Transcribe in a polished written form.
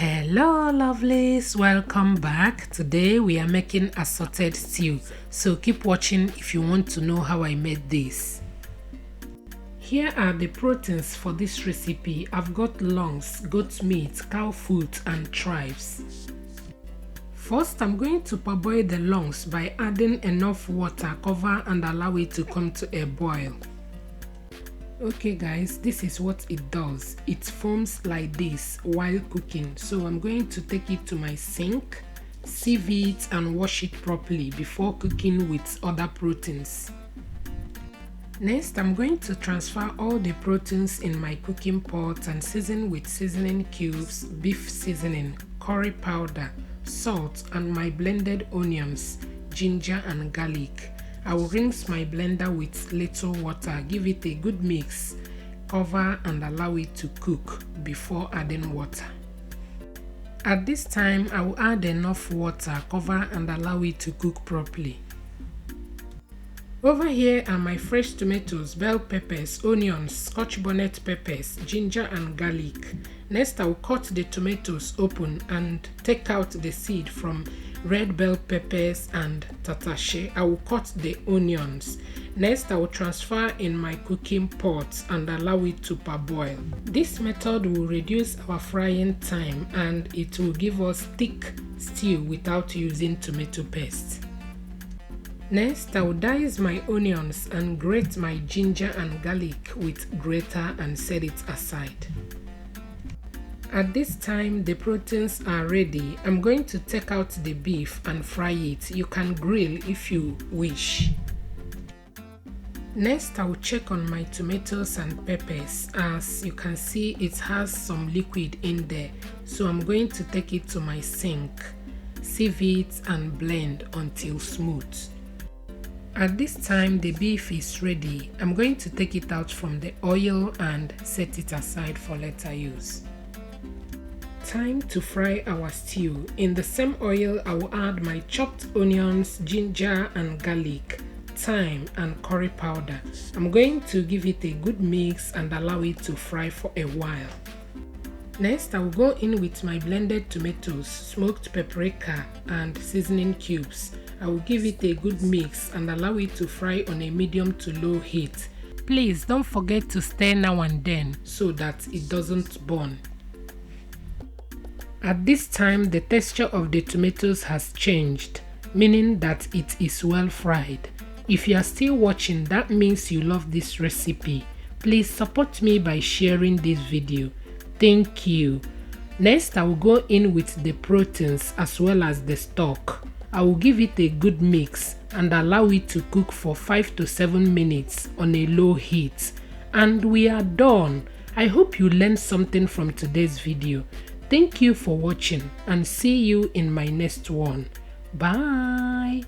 Hello lovelies, welcome back. Today we are making assorted stew, so keep watching if you want to know how I made this. Here are the proteins for this recipe. I've got lungs, goat meat, cow foot and chives. First, I'm going to parboil the lungs by adding enough water, cover and allow it to come to a boil. Okay guys, this is what it does. It foams like this while cooking, so I'm going to take it to my sink, sieve it and wash it properly before cooking with other proteins. Next, I'm going to transfer all the proteins in my cooking pot and season with seasoning cubes, beef seasoning, curry powder, salt and my blended onions, ginger and garlic. I will rinse my blender with little water, give it a good mix, cover and allow it to cook before adding water. At this time, I will add enough water, cover and allow it to cook properly. Over here are my fresh tomatoes, bell peppers, onions, scotch bonnet peppers, ginger and garlic. Next, I will cut the tomatoes open and take out the seed from red bell peppers and tatashe. I will cut the onions. Next, I will transfer in my cooking pot and allow it to parboil. This method will reduce our frying time and it will give us thick stew without using tomato paste. Next, I will dice my onions and grate my ginger and garlic with grater and set it aside. At this time, the proteins are ready. I'm going to take out the beef and fry it. You can grill if you wish. Next, I will check on my tomatoes and peppers. As you can see, it has some liquid in there. So I'm going to take it to my sink, sieve it and blend until smooth. At this time, the beef is ready. I'm going to take it out from the oil and set it aside for later use. Time to fry our stew. In the same oil, I will add my chopped onions, ginger and garlic, thyme and curry powder. I'm going to give it a good mix and allow it to fry for a while. Next, I will go in with my blended tomatoes, smoked paprika and seasoning cubes. I will give it a good mix and allow it to fry on a medium to low heat. Please don't forget to stir now and then so that it doesn't burn. At this time, the texture of the tomatoes has changed, meaning that it is well fried. If you are still watching, that means you love this recipe. Please support me by sharing this video. Thank you. Next, I will go in with the proteins as well as the stock. I will give it a good mix and allow it to cook for 5 to 7 minutes on a low heat. And we are done. I hope you learned something from today's video. Thank you for watching and see you in my next one. Bye.